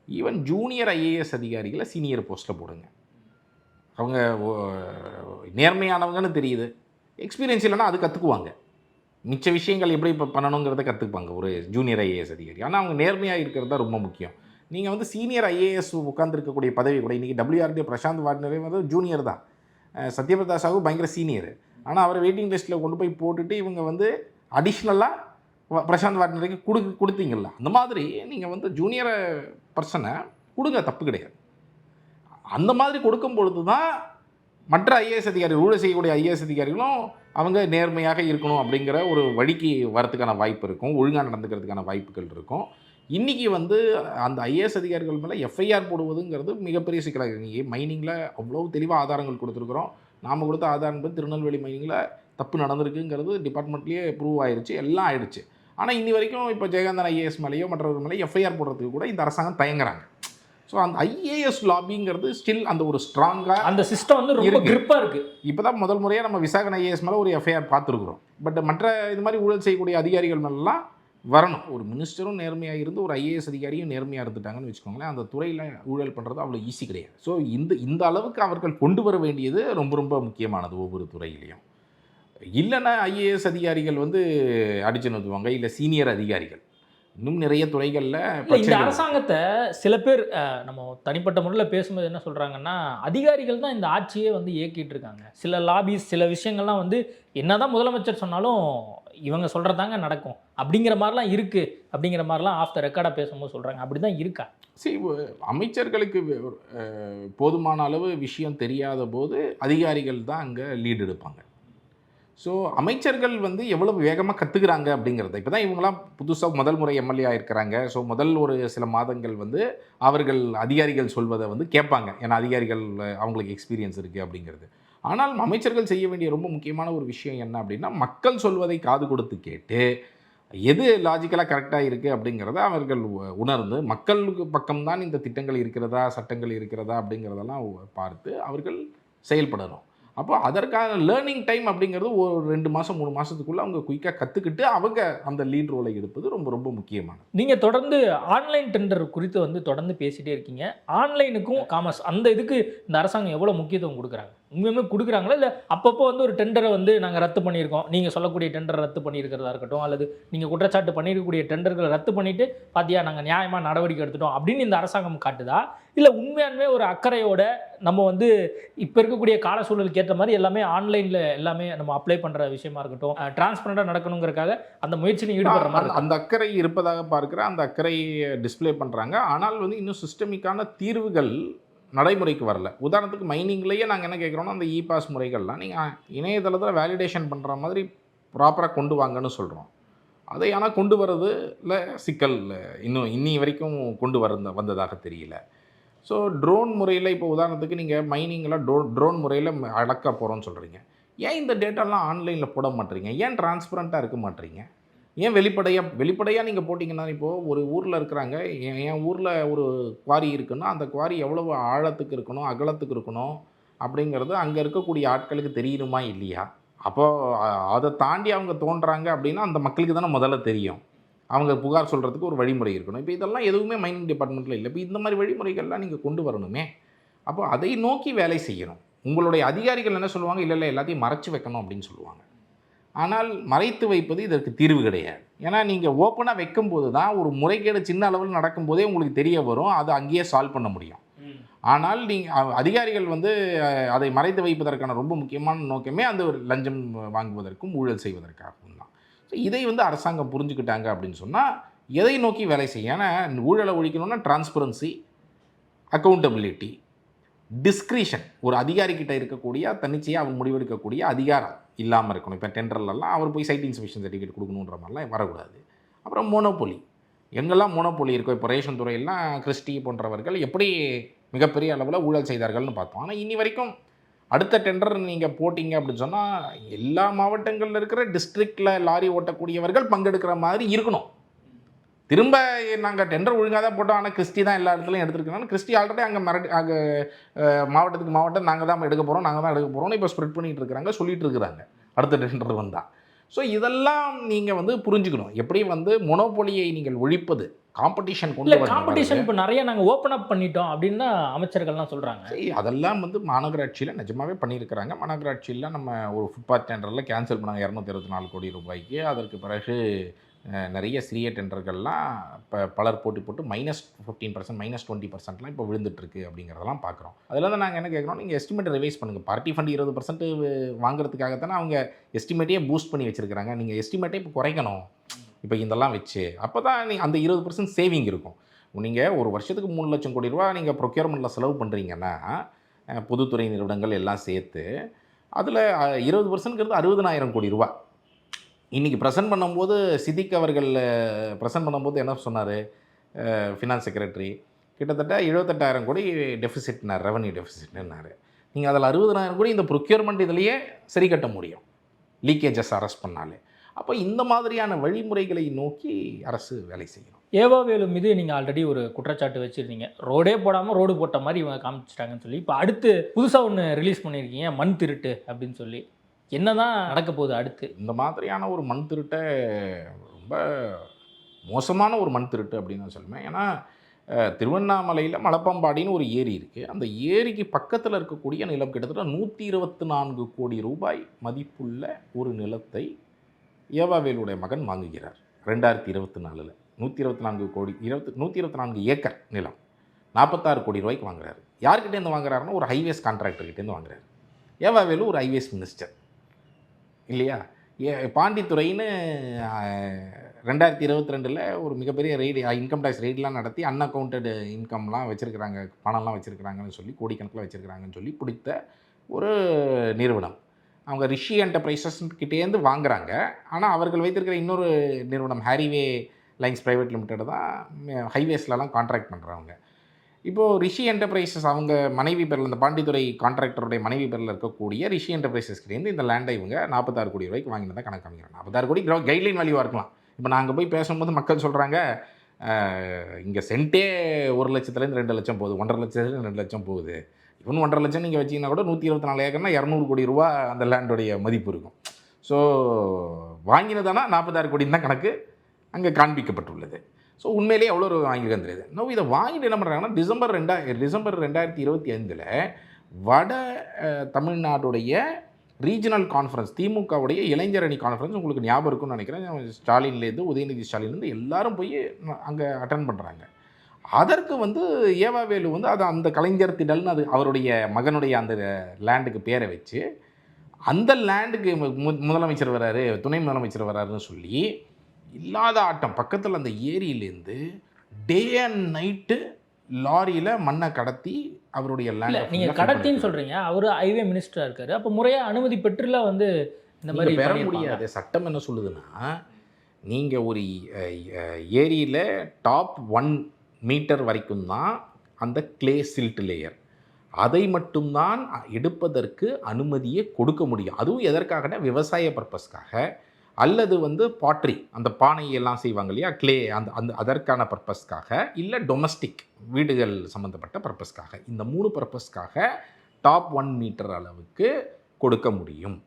ஈவன் ஜூனியர் ஐஏஎஸ் அதிகாரிகளை சீனியர் போஸ்ட்டில் போடுங்க. அவங்க நேர்மையானவங்கன்னு தெரியுது, எக்ஸ்பீரியன்ஸ் இல்லைன்னா அது கற்றுக்குவாங்க. மிச்ச விஷயங்கள் எப்படி இப்போ பண்ணணுங்கிறத கற்றுக்குப்பாங்க ஒரு ஜூனியர் ஐஏஎஸ் அதிகாரி. ஆனால் அவங்க நேர்மையாக இருக்கிறது தான் ரொம்ப முக்கியம். நீங்கள் வந்து சீனியர் ஐஏஎஸ் உட்காந்துருக்கக்கூடிய பதவி கூட இன்றைக்கி WRD பிரசாந்த் வாட்னரே வந்து ஜூனியர் தான், சத்யபிரதா சாஹூ பயங்கர சீனியர். ஆனால் அவரை வெயிட்டிங் லிஸ்ட்டில் கொண்டு போய் போட்டுட்டு இவங்க வந்து அடிஷ்னலாக பிரசாந்த் வாட்னருக்கு கொடுத்தீங்களா, அந்த மாதிரி நீங்கள் வந்து ஜூனியர் பர்சனை கொடுங்க, தப்பு கிடையாது. அந்த மாதிரி கொடுக்கும் பொழுது தான் மற்ற ஐஏஎஸ் அதிகாரிகள், ஊழல் செய்யக்கூடிய ஐஏஎஸ் அதிகாரிகளும் அவங்க நேர்மையாக இருக்கணும் அப்படிங்கிற ஒரு வழிக்கு வரத்துக்கான வாய்ப்பு இருக்கும், ஒழுங்காக நடந்துக்கிறதுக்கான வாய்ப்புகள் இருக்கும். இன்றைக்கி வந்து அந்த ஐஏஎஸ் அதிகாரிகள் மேலே எஃப்ஐஆர் போடுவதுங்கிறது மிகப்பெரிய சிக்கலாக. நீங்கள் மைனிங்கில் அவ்வளோ தெளிவாக ஆதாரங்கள் கொடுத்துருக்குறோம். நாம் கொடுத்த ஆதாரம் என்பது திருநெல்வேலி மைனிங்கில் தப்பு நடந்திருக்குங்கிறது டிபார்ட்மெண்ட்லேயே ப்ரூவ் ஆயிடுச்சு, எல்லாம் ஆயிடுச்சு. ஆனால் இன்னி வரைக்கும் இப்போ ஜெயகாந்தன் ஐஏஎஸ் மேலேயோ மற்றவர்கள் மேலேயோ எஃப்ஐஆர் போடுறதுக்கு கூட இந்த அரசாங்கம் தயங்குறாங்க. ஸோ அந்த ஐஏஎஸ் லாபிங்கிறது ஸ்டில் அந்த ஒரு ஸ்ட்ராங்காக அந்த சிஸ்டம் வந்து ரொம்ப கிரிப்பாக இருக்குது. இப்போ தான் முதல் முறையாக நம்ம விசாகன் ஐஏஎஸ் மேலே ஒரு எஃப்ஐஆர் பார்த்துருக்குறோம். பட் மற்ற இது மாதிரி ஊழல் செய்யக்கூடிய அதிகாரிகள் மேலாம் வரணும். ஒரு மினிஸ்டரும் நேர்மையாக இருந்து ஒரு ஐஏஎஸ் அதிகாரியும் நேர்மையாக இருந்துட்டாங்கன்னு வச்சுக்கோங்களேன், அந்த துறையில் ஊழல் பண்ணுறது அவ்வளோ ஈஸி கிடையாது. ஸோ இந்த அளவுக்கு அவர்கள் கொண்டு வர வேண்டியது ரொம்ப ரொம்ப முக்கியமானது ஒவ்வொரு துறையிலையும். இல்லைன்னா ஐஏஎஸ் அதிகாரிகள் வந்து அடிச்சு நோத்துவாங்க, இல்லை சீனியர் அதிகாரிகள். இன்னும் நிறைய துறைகளில் இந்த அரசாங்கத்தை சில பேர் நம்ம தனிப்பட்ட முறையில் பேசும்போது என்ன சொல்கிறாங்கன்னா, அதிகாரிகள் தான் இந்த ஆட்சியே வந்து இயக்கிட்டு இருக்காங்க. சில லாபிஸ், சில விஷயங்கள்லாம் வந்து என்னதான் முதலமைச்சர் சொன்னாலும் இவங்க சொல்கிறதாங்க நடக்கும் அப்படிங்கிற மாதிரிலாம் இருக்குது, அப்படிங்கிற மாதிரிலாம் ஆஃப் த ரெக்கார்டாக பேசும்போது சொல்கிறாங்க. அப்படி தான் இருக்கா? சரி, அமைச்சர்களுக்கு போதுமான அளவு விஷயம் தெரியாத போது அதிகாரிகள் தான் அங்கே லீடு எடுப்பாங்க. ஸோ அமைச்சர்கள் வந்து எவ்வளவு வேகமாக கற்றுக்குறாங்க அப்படிங்கிறத, இப்போ தான் இவங்களாம் புதுசாக முதல் முறை எம்எல்ஏ ஆகிருக்கிறாங்க. ஸோ முதல் ஒரு சில மாதங்கள் வந்து அவர்கள் அதிகாரிகள் சொல்வதை வந்து கேட்பாங்க, ஏன்னா அதிகாரிகள் அவங்களுக்கு எக்ஸ்பீரியன்ஸ் இருக்குது அப்படிங்கிறது. ஆனால் அமைச்சர்கள் செய்ய வேண்டிய ரொம்ப முக்கியமான ஒரு விஷயம் என்ன அப்படின்னா, மக்கள் சொல்வதை காது கொடுத்து கேட்டு எது லாஜிக்கலாக கரெக்டாக இருக்குது அப்படிங்கிறத அவர்கள் உணர்ந்து, மக்களுக்கு பக்கம்தான் இந்த திட்டங்கள் இருக்கிறதா, சட்டங்கள் இருக்கிறதா அப்படிங்கிறதெல்லாம் பார்த்து அவர்கள் செயல்படணும். அப்போ அதற்கான லேர்னிங் டைம் அப்படிங்கிறது ஒரு 2 மாதம் 3 மாதத்துக்குள்ளே அவங்க குயிக்காக கற்றுக்கிட்டு அவங்க அந்த லீட் ரோலை எடுப்பது ரொம்ப ரொம்ப முக்கியமானது. நீங்கள் தொடர்ந்து ஆன்லைன் டெண்டர் குறித்து வந்து தொடர்ந்து பேசிகிட்டே இருக்கீங்க. ஆன்லைனுக்கும் காமர்ஸ் அந்த இதுக்கு இந்த அரசாங்கம் எவ்வளோ முக்கியத்துவம் கொடுக்குறாங்க? உண்மையுமே கொடுக்குறாங்களா, இல்லை அப்பப்போ வந்து ஒரு டெண்டரை வந்து நாங்கள் ரத்து பண்ணியிருக்கோம், நீங்கள் சொல்லக்கூடிய டெண்டரை ரத்து பண்ணியிருக்கிறதா இருக்கட்டும், அல்லது நீங்கள் குற்றச்சாட்டு பண்ணியிருக்கக்கூடிய டெண்டர்களை ரத்து பண்ணிவிட்டு பார்த்தியா நாங்கள் நியாயமாக நடவடிக்கை எடுத்துட்டோம் அப்படின்னு இந்த அரசாங்கம் காட்டுதா, இல்லை உண்மையானவே ஒரு அக்கறையோட நம்ம வந்து இப்போ இருக்கக்கூடிய கால சூழலுக்கு ஏற்ற மாதிரி எல்லாமே ஆன்லைனில் எல்லாமே நம்ம அப்ளை பண்ணுற விஷயமா இருக்கட்டும், டிரான்ஸ்பரண்டாக நடக்கணுங்கிறதுக்காக அந்த முயற்சியில் ஈடுபடுற மாதிரி அந்த அக்கறை இருப்பதாக பார்க்குற அந்த அக்கறையை டிஸ்பிளே பண்ணுறாங்க. ஆனால் வந்து இன்னும் சிஸ்டமிக்கான தீர்வுகள் நடைமுறைக்கு வரல. உதாரணத்துக்கு மைனிங்லேயே நாங்கள் என்ன கேட்குறோன்னா, அந்த பாஸ் முறைகள்லாம் நீங்கள் இணையதளத்தில் வேலிடேஷன் பண்ணுற மாதிரி ப்ராப்பராக கொண்டு வாங்கன்னு சொல்கிறோம். அதை ஆனால் கொண்டு வரதுல சிக்கல் இன்னி வரைக்கும் கொண்டு வந்ததாக தெரியல. ஸோ ட்ரோன் முறையில் இப்போ உதாரணத்துக்கு நீங்கள் மைனிங்கில் ட்ரோன் முறையில் அடக்க போகிறோன்னு சொல்கிறீங்க. ஏன் இந்த டேட்டாலாம் ஆன்லைனில் போட மாட்டீங்க? ஏன் டிரான்ஸ்பரண்ட்டாக இருக்க மாட்டீங்க? ஏன் வெளிப்படையாக நீங்கள் போட்டிங்கன்னா, இப்போது ஒரு ஊரில் இருக்கிறாங்க, என் ஊரில் ஒரு குவாரி இருக்குன்னா அந்த குவாரி எவ்வளவு ஆழத்துக்கு இருக்கணும், அகலத்துக்கு இருக்கணும் அப்படிங்கிறது அங்கே இருக்கக்கூடிய ஆட்களுக்கு தெரியணுமா இல்லையா? அப்போது அதை தாண்டி அவங்க தோன்றாங்க அப்படின்னா அந்த மக்களுக்கு தானே முதல்ல தெரியும். அவங்க புகார் சொல்கிறதுக்கு ஒரு வழிமுறை இருக்கணும். இப்போ இதெல்லாம் எதுவுமே மைனிங் டிபார்ட்மெண்ட்டில் இல்லை. இப்போ இந்த மாதிரி வழிமுறைகள்லாம் நீங்கள் கொண்டு வரணுமே. அப்போ அதை நோக்கி வேலை செய்யணும். உங்களுடைய அதிகாரிகள் என்ன சொல்லுவாங்க, இல்லை எல்லாத்தையும் மறைச்சி வைக்கணும் அப்படின்னு சொல்லுவாங்க. ஆனால் மறைத்து வைப்பது இதற்கு தீர்வு கிடையாது. ஏன்னா நீங்கள் ஓப்பனாக வைக்கும்போது தான் ஒரு முறைகேடு சின்ன அளவில் நடக்கும்போதே உங்களுக்கு தெரிய வரும், அதை அங்கேயே சால்வ் பண்ண முடியும். ஆனால் நீங்கள் அதிகாரிகள் அதை மறைத்து வைப்பதற்கான ரொம்ப முக்கியமான நோக்கமே அந்த ஒரு லஞ்சம் வாங்குவதற்கும் ஊழல் செய்வதற்காகவும் தான். ஸோ இதை அரசாங்கம் புரிஞ்சுக்கிட்டாங்க அப்படின்னு சொன்னால் எதை நோக்கி வேலை செய்யும்? ஏன்னா ஊழலை ஒழிக்கணும்னா டிரான்ஸ்பரன்சி, அக்கௌண்டபிலிட்டி, டிஸ்கிரிஷன், ஒரு அதிகாரிக்கிட்ட இருக்கக்கூடிய தன்னிச்சையாக அவன் முடிவெடுக்கக்கூடிய அதிகாரம் இல்லாமல் இருக்கணும். இப்போ டெண்டர்லலாம் அவர் போய் சைட் இன்ஸ்பெக்ஷன் சர்டிஃபிகேட் கொடுக்கணுன்ற மாதிரிலாம் வரக்கூடாது. அப்புறம் மோனோபொலி, எங்கெல்லாம் மோனோபொலி இருக்கோ, இப்போ ரேஷன் துறையெல்லாம் கிறிஸ்டி போன்றவர்கள் எப்படி மிகப்பெரிய அளவில் ஊழல் செய்தார்கள்னு பார்த்தோம். ஆனால் இனி வரைக்கும் அடுத்த டெண்டர் நீங்கள் போட்டிங்க அப்படின்னு சொன்னால் எல்லா மாவட்டங்களில் இருக்கிற டிஸ்ட்ரிக்டில் லாரி ஓட்டக்கூடியவர்கள் பங்கெடுக்கிற மாதிரி இருக்கணும். திரும்ப நாங்கள் டெண்டர் ஒழுங்காக தான் போட்டோம், ஆனால் கிறிஸ்டி தான் எல்லா இடத்துலையும் எடுத்துருக்கோம். கிறிஸ்டி ஆல்ரெடி அங்கே மாவட்டத்துக்கு மாவட்டம் நாங்கள் தான் எடுக்க போகிறோம்னு இப்போ ஸ்ப்ரெட் பண்ணிகிட்டு இருக்கிறாங்க, சொல்லிகிட்டு இருக்கிறாங்க அடுத்த டெண்டர் வந்தால். ஸோ இதெல்லாம் நீங்கள் புரிஞ்சுக்கணும். எப்படி மொனோபொலியை நீங்கள் ஒழிப்பது, காம்படிஷன் கொண்டு வர. காம்படிஷன் இப்போ நிறைய நாங்கள் ஓப்பன் அப் பண்ணிட்டோம் அப்படின்னு தான் அமைச்சர்கள்லாம் சொல்கிறாங்க. சரி, அதெல்லாம் மாநகராட்சியில் நிஜமாகவே பண்ணியிருக்கிறாங்க. மாநகராட்சியில் நம்ம ஒரு ஃபுட்பாத் டெண்டரில் கேன்சல் பண்ணாங்க 224 கோடி ரூபாய்க்கு. அதற்கு பிறகு நிறைய சிறிய டெண்டர்கள்லாம் இப்போ பலர் போட்டு -15% -20%லாம் இப்போ விழுந்துட்டுருக்கு அப்படிங்கிறதெல்லாம் பார்க்குறோம். அதில் தான் நாங்கள் என்ன கேட்குறோம், நீங்கள் எஸ்டிமேட்டை ரிவைஸ் பண்ணுங்கள். பார்ட்டி ஃபண்ட் 20% வாங்குறதுக்காகத்தானே அவங்க எஸ்டிமேட்டையே பூஸ்ட் பண்ணி வச்சுருக்கிறாங்க. நீங்கள் எஸ்டிமேட்டை இப்போ குறைக்கணும் இப்போ இதெல்லாம் வச்சு. அப்போ தான் அந்த 20% சேவிங் இருக்கும். நீங்கள் ஒரு வருஷத்துக்கு 3 லட்சம் கோடி ரூபா நீங்கள் ப்ரொக்யூர்மெண்ட்டில் செலவு பண்ணுறீங்கன்னா, பொதுத்துறை நிறுவனங்கள் எல்லாம் சேர்த்து அதில் 20%ங்கிறது 60,000 கோடி ரூபா. இன்றைக்கி ப்ரெசென்ட் பண்ணும்போது சித்திக் அவர்கள் ப்ரெசென்ட் பண்ணும்போது என்ன சொன்னார், ஃபினான்ஸ் செக்ரட்டரி, கிட்டத்தட்ட 78,000 கோடி டெஃபிசிட்னார், ரெவன்யூ டெஃபிசிட்னார். நீங்கள் அதில் 60,000 கோடி இந்த ப்ரொக்யூர்மெண்ட் இதிலேயே சரி கட்ட முடியும், லீக்கேஜஸ் அரெஸ்ட் பண்ணாலே. அப்போ இந்த மாதிரியான வழிமுறைகளை நோக்கி அரசு வேலை செய்யணும். ஏவாவேலு மீது நீங்கள் ஆல்ரெடி ஒரு குற்றச்சாட்டு வச்சுருந்தீங்க, ரோடே போடாமல் ரோடு போட்ட மாதிரி இவங்க காமிச்சிட்டாங்கன்னு சொல்லி. இப்போ அடுத்து புதுசாக ஒன்று ரிலீஸ் பண்ணியிருக்கீங்க, மண் திருட்டு அப்படின்னு சொல்லி. என்ன தான் நடக்க போகுது அடுத்து? இந்த மாதிரியான ஒரு மண் திருட்டை ரொம்ப மோசமான ஒரு மண் திருட்டு அப்படின்னு நான் சொல்லுவேன். ஏன்னா திருவண்ணாமலையில் மலப்பம்பாடின்னு ஒரு ஏரி இருக்குது. அந்த ஏரிக்கு பக்கத்தில் இருக்கக்கூடிய நிலம் கிட்டத்தட்ட 124 கோடி ரூபாய் மதிப்புள்ள ஒரு நிலத்தை ஏவாவேலுடைய மகன் வாங்குகிறார் 2024. 124 ஏக்கர் நிலம் 46 கோடி ரூபாய்க்கு வாங்குறாரு. யார்கிட்டேருந்து வாங்குறாருன்னா ஒரு ஹைவேஸ் கான்ட்ராக்டர்கிட்டேருந்து வாங்குறாரு. ஏவாவேலு ஒரு ஹைவேஸ் மினிஸ்டர் இல்லையா? பாண்டித்துறைன்னு 2022 ஒரு மிகப்பெரிய ரெய்டு, இன்கம் டேக்ஸ் ரெய்டெலாம் நடத்தி அன்அக்கௌண்டட் இன்கம்லாம் வச்சுருக்கிறாங்க, பணம்லாம் வச்சுருக்கிறாங்கன்னு சொல்லி, கோடிக்கணக்கில் வச்சுருக்கிறாங்கன்னு சொல்லி பிடித்த ஒரு நிறுவனம். அவங்க ரிஷி என்டர்பிரைசஸ் கிட்டேருந்து வாங்குறாங்க. ஆனால் அவர்கள் வைத்திருக்கிற இன்னொரு நிறுவனம் ஹாரிவே லைன்ஸ் ப்ரைவேட் லிமிடெட் தான் ஹைவேஸ்லலாம் கான்ட்ராக்ட் பண்ணுறவங்க. இப்போது ரிஷி என்டர்பிரைசஸ் அவங்க மனைவி பேரில், இந்த பாண்டித்துறை கான்ட்ராக்டருடைய மனைவி பேரில் இருக்கக்கூடிய ரிஷி என்டர்பிரைசஸ்கிட்டேருந்து இந்த லேண்டை இவங்க 46 கோடி ரூபாய்க்கு வாங்கினதான் கணக்கு காமிக்கிறாங்க. 46 கோடி கைட்லைன் வேல்யூவாக இருக்கலாம். இப்போ நாங்கள் போய் பேசும்போது மக்கள் சொல்கிறாங்க, இங்கே சென்ட்டே 1 லட்சத்துலேருந்து 2 லட்சம் போகுது, 1.5 லட்சத்துலேருந்து 2 லட்சம் போகுது. இவன் 1.5 லட்சம் நீங்கள் வச்சிங்கன்னா கூட 124 ஏக்கர்னா 200 கோடி ரூபா அந்த லேண்டுடைய மதிப்பு இருக்கும். ஸோ வாங்கினதானா 46 கோடின்னு தான் கணக்கு அங்கே காண்பிக்கப்பட்டுள்ளது. ஸோ உண்மையிலேயே எவ்வளோ ஒரு வாங்கியிருக்கான்னு தெரியுது. இன்னும் இதை வாங்கிட்டு என்ன பண்ணுறாங்கன்னா, டிசம்பர் 2025 வட தமிழ்நாடுடைய ரீஜனல் கான்ஃபரன்ஸ், திமுகவுடைய இளைஞர் அணி கான்ஃபரன்ஸ் உங்களுக்கு ஞாபகம் இருக்குன்னு நினைக்கிறேன். ஸ்டாலின்லேருந்து உதயநிதி ஸ்டாலின்லேருந்து எல்லாரும் போய் அங்கே அட்டன் பண்ணுறாங்க. அதற்கு ஏவாவேலு அது அந்த கலைஞர் திடல்னு அது அவருடைய மகனுடைய அந்த லேண்டுக்கு பேரை வச்சு அந்த லேண்டுக்கு முதலமைச்சர் வராரு, துணை முதலமைச்சர் வராருன்னு சொல்லி இல்லாத ஆட்டம். பக்கத்தில் அந்த ஏரியிலேருந்து டே அண்ட் நைட்டு லாரியில் மண்ணை கடத்தி அவருடைய இல்லை லேண்ட் நீங்கள் கடத்தின்னு சொல்கிறீங்க, அவர் ஹைவே மினிஸ்டராக இருக்காரு, அப்போ முறையாக அனுமதி பெற்றுல வந்து இந்த மாதிரி பெற பண்ணியிருப்பாங்க. முடியாது. சட்டம் என்ன சொல்லுதுன்னா, நீங்கள் ஒரு ஏரியில் டாப் 1 மீட்டர் வரைக்கும் தான் அந்த கிளே சில்ட் லேயர், அதை மட்டும்தான் எடுப்பதற்கு அனுமதியை கொடுக்க முடியும். அதுவும் எதற்காகனா விவசாய பர்பஸ்க்காக, அல்லது வந்து பாட்ரி, அந்த பானையெல்லாம் செய்வாங்க இல்லையா, கிளே, அந்த அதற்கான பர்பஸ்க்காக, இல்லை டொமஸ்டிக் வீடுகள் சம்மந்தப்பட்ட பர்பஸ்க்காக. இந்த 3 பர்பஸ்க்காக டாப் 1 மீட்டர் அளவுக்கு கொடுக்க முடியும்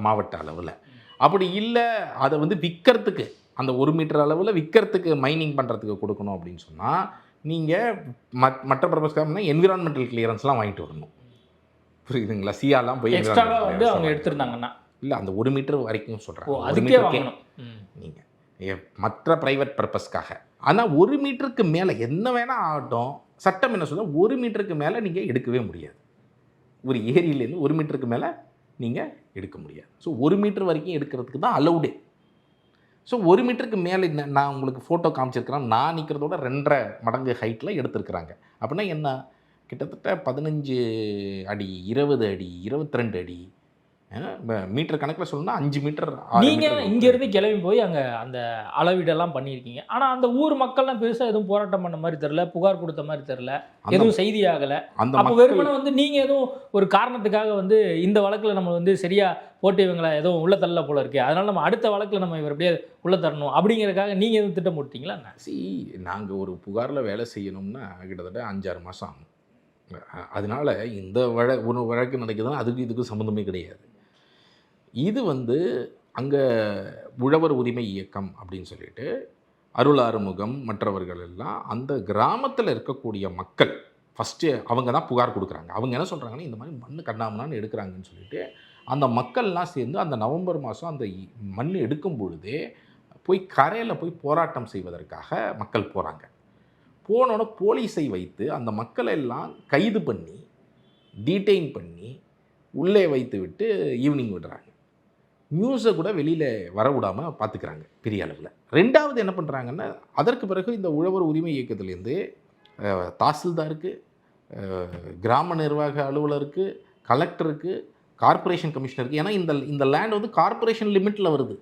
மாவட்ட அளவில். அப்படி இல்லை அதை வந்து விற்கிறதுக்கு, அந்த 1 மீட்டர் அளவில் விற்கிறதுக்கு, மைனிங் பண்ணுறதுக்கு கொடுக்கணும் அப்படின்னு சொன்னால் நீங்கள் மற்ற பர்பஸ்க்காக என்விரான்மெண்டல் கிளியரன்ஸ்லாம் வாங்கிட்டு வரணும். புரியுதுங்களா? சியாலாம் போய் எக்ஸ்ட்ராவாக வந்து அவங்க எடுத்துருந்தாங்கன்னா இல்லை, அந்த 1 மீட்டர் வரைக்கும் சொல்கிறாங்க. அதுக்கே வாங்கணும் நீங்கள் மற்ற ப்ரைவேட் பர்பஸ்க்காக. ஆனால் 1 மீட்டருக்கு மேலே என்ன வேணால் ஆகட்டும், சட்டம் என்ன சொல்ல, 1 மீட்டருக்கு மேலே நீங்கள் எடுக்கவே முடியாது. ஒரு ஏரியிலேருந்து 1 மீட்டருக்கு மேலே நீங்கள் எடுக்க முடியாது. ஸோ 1 மீட்டர் வரைக்கும் எடுக்கிறதுக்கு தான் அலௌடு. ஸோ 1 மீட்டருக்கு மேலே நான் உங்களுக்கு ஃபோட்டோ காமிச்சிருக்கிறேன், நான் நிற்கிறதோட 2.5 மடங்கு ஹைட்டில் எடுத்துருக்குறாங்க. அப்படின்னா என்ன, கிட்டத்தட்ட 15 அடி, 20 அடி, 22 அடி, மீட்டர் கணக்கில் சொல்லணும்னா 5 மீட்டர். நீங்கள் இங்கேருந்து கிளம்பி போய் அங்கே அந்த அளவீடெல்லாம் பண்ணியிருக்கீங்க. ஆனால் அந்த ஊர் மக்கள்லாம் பெருசாக எதுவும் போராட்டம் பண்ண மாதிரி தெரில, புகார் கொடுத்த மாதிரி தெரில, எதுவும் செய்தி ஆகலை. அப்போ வெறுமனை வந்து நீங்கள் எதுவும் ஒரு காரணத்துக்காக வந்து இந்த வழக்கில் நம்ம வந்து சரியாக போட்டு இவங்களை எதுவும் உள்ள தள்ள போல இருக்கு, அதனால நம்ம அடுத்த வழக்கில் நம்ம இவர் அப்படியே உள்ள தரணும் அப்படிங்கிறதுக்காக நீங்கள் எதுவும் திட்டம் போட்டிங்களா? நாங்கள் ஒரு புகாரில் வேலை செய்யணும்னா கிட்டத்தட்ட 5-6 மாதம் ஆகும். அதனால இந்த ஒரு வழக்கு நடக்குதுன்னா அதுக்கு இதுக்கு சம்மந்தமே கிடையாது. இது வந்து அங்கே உழவர் உரிமை இயக்கம் அப்படின்னு சொல்லிட்டு அருள் ஆறுமுகம் மற்றவர்கள் எல்லாம் அந்த கிராமத்தில் இருக்கக்கூடிய மக்கள் ஃபஸ்ட்டு அவங்க தான் புகார் கொடுக்குறாங்க. அவங்க என்ன சொல்கிறாங்கன்னா, இந்த மாதிரி மண் கண்ணாமண்ணான்னு எடுக்கிறாங்கன்னு சொல்லிட்டு அந்த மக்கள்லாம் சேர்ந்து அந்த நவம்பர் மாதம் அந்த மண் எடுக்கும் பொழுதே போய் கரையில் போய் போராட்டம் செய்வதற்காக மக்கள் போகிறாங்க. போனோட போலீஸை வைத்து அந்த மக்களை எல்லாம் கைது பண்ணி டீடெயின் பண்ணி உள்ளே வைத்து விட்டு ஈவினிங் விடுறாங்க. நியூஸை கூட வெளியில் வர விடாமல் பார்த்துக்கிறாங்க பெரிய அளவில். 2வது என்ன பண்ணுறாங்கன்னா, அதற்கு பிறகு இந்த உழவர் உரிமை இயக்கத்துலேருந்து தாசில்தாருக்கு, கிராம நிர்வாக அலுவலருக்கு, கலெக்டருக்கு, கார்ப்பரேஷன் கமிஷனருக்கு, ஏன்னா இந்த லேண்ட் வந்து கார்ப்பரேஷன் லிமிட்டில் வருது.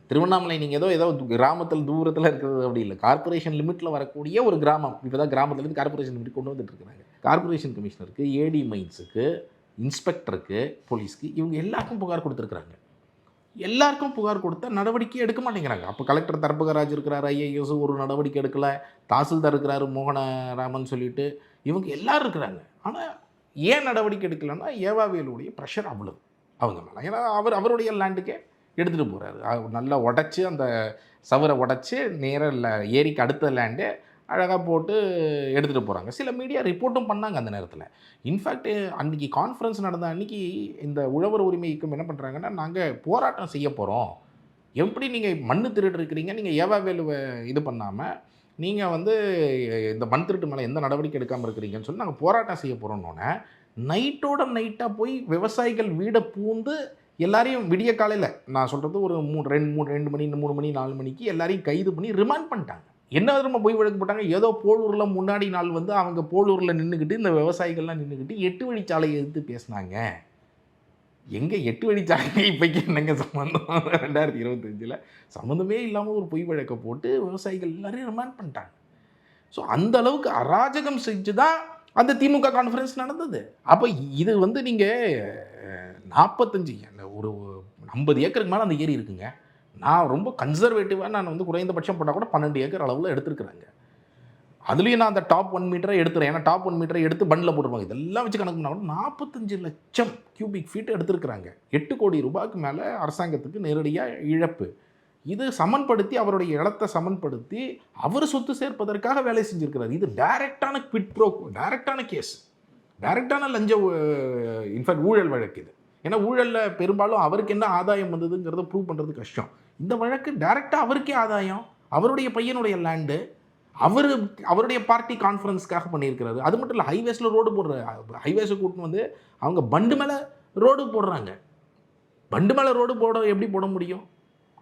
திருவண்ணாமலை நீங்கள் ஏதோ கிராமத்தில் தூரத்தில் இருக்கிறது அப்படி இல்லை, கார்ப்பரேஷன் லிமிட்டில் வரக்கூடிய ஒரு கிராமம். இப்போ தான் கிராமத்துலேருந்து கார்ப்பரேஷன் லிமிட் கொண்டு வந்துட்டு இருக்கிறாங்க. கார்ப்பரேஷன் கமிஷனருக்கு, ஏடி மைன்ஸுக்கு, இன்ஸ்பெக்டருக்கு, போலீஸ்க்கு, இவங்க எல்லாருக்கும் புகார் கொடுத்துருக்குறாங்க. எல்லாருக்கும் புகார் கொடுத்தா நடவடிக்கை எடுக்க மாட்டேங்கிறாங்க. அப்போ கலெக்டர் தர்பகராஜ் இருக்கிறார், ஐஏஎஸ் ஒரு நடவடிக்கை எடுக்கலை, தாசில்தார் இருக்கிறாரு மோகனராமன் சொல்லிட்டு, இவங்க எல்லோரும் இருக்கிறாங்க. ஆனால் ஏன் நடவடிக்கை எடுக்கலைன்னா ஏவாவேலுடைய ப்ரெஷர் அவ்வளவு அவங்க மேலே. ஏன்னா அவருடைய லேண்டுக்கே எடுத்துகிட்டு போகிறாரு. நல்லா உடச்சி அந்த சவரை உடச்சி நேராக ஏரிக்கு அடுத்த லேண்டு அழகாக போட்டு எடுத்துகிட்டு போகிறாங்க. சில மீடியா ரிப்போர்ட்டும் பண்ணாங்க அந்த நேரத்தில். இன்ஃபேக்ட் அன்றைக்கி கான்ஃபரன்ஸ் நடந்த அன்றைக்கி இந்த உழவர் உரிமை இயக்கம் என்ன பண்ணுறாங்கன்னா, நாங்கள் போராட்டம் செய்ய போகிறோம், எப்படி நீங்கள் மண் திருட்டு இருக்கிறீங்க, நீங்கள் ஏவாவேலுவை இது பண்ணாமல் நீங்கள் வந்து இந்த மண் திருட்டு மேலே எந்த நடவடிக்கை எடுக்காமல் இருக்கிறீங்கன்னு சொல்லி நாங்கள் போராட்டம் செய்ய போகிறோன்னொன்னே நைட்டோட நைட்டாக போய் விவசாயிகள் வீடை பூந்து எல்லாரையும் விடிய காலையில், நான் சொல்கிறது ஒரு 2 மணி 3 மணி 4 மணிக்கு எல்லாரையும் கைது பண்ணி ரிமாண்ட் பண்ணிட்டாங்க. என்ன விதமாக போய் வழக்கு போட்டாங்க, ஏதோ போலூரில் முன்னாடி நாள் வந்து அவங்க போலூரில் நின்றுக்கிட்டு இந்த விவசாயிகள்லாம் நின்றுக்கிட்டு 8 வழிச்சாலையை எதிர்த்து பேசினாங்க. எங்கே 8 வழிச்சாலைக்கு இப்போக்கி என்னங்க சம்மந்தம்? 2025 சம்மந்தமே இல்லாமல் ஒரு பொய் வழக்கை போட்டு விவசாயிகள் எல்லாரையும் ரிமாண்ட் பண்ணிட்டாங்க. ஸோ அந்த அளவுக்கு அராஜகம் செஞ்சு தான் அந்த திமுக கான்ஃபரன்ஸ் நடந்தது. அப்போ இது வந்து நீங்கள் 45 ஒரு 50 ஏக்கருக்கு மேலே அந்த ஏரி இருக்குங்க. நான் ரொம்ப கன்சர்வேட்டிவாக நான் வந்து குறைந்தபட்சம் போட்டால் கூட 12 ஏக்கர் அளவில் எடுத்துருக்குறாங்க. அதுலேயும் நான் அந்த டாப் 1 மீட்டரை எடுத்துறேன். ஏன்னா டாப் 1 மீட்டரை எடுத்து பண்டில் போட்டுருவாங்க. இதெல்லாம் வச்சு கணக்கு பண்ணால் கூட 45 லட்சம் கியூபிக் ஃபீட் எடுத்துருக்குறாங்க. 8 கோடி ரூபாய்க்கு மேலே அரசாங்கத்துக்கு நேரடியாக இழப்பு. இது சமன்படுத்தி அவருடைய இடத்தை சமன்படுத்தி அவர் சொத்து சேர்ப்பதற்காக வேலை செஞ்சுருக்கிறார். இது டைரெக்டான குவிட் ப்ரோ, டைரெக்டான கேஸ், டைரெக்டான லஞ்ச இன்ஃபேக்ட் ஊழல் வழக்கு இது. ஏன்னா ஊழலில் பெரும்பாலும் அவருக்கு என்ன ஆதாயம் வந்ததுங்கிறத ப்ரூவ் பண்ணுறது கஷ்டம். இந்த வழக்கு டைரெக்டாக அவருக்கே ஆதாயம், அவருடைய பையனுடைய லேண்டு, அவருடைய பார்ட்டி கான்ஃபரன்ஸ்க்காக பண்ணியிருக்கிறாரு. அது மட்டும் இல்லை, ஹைவேஸில் ரோடு போடுற, ஹைவேஸை கூட்டின்னு வந்து அவங்க பண்டு மேலே ரோடு போடுறாங்க. பண்டு மேலே ரோடு எப்படி போட முடியும்?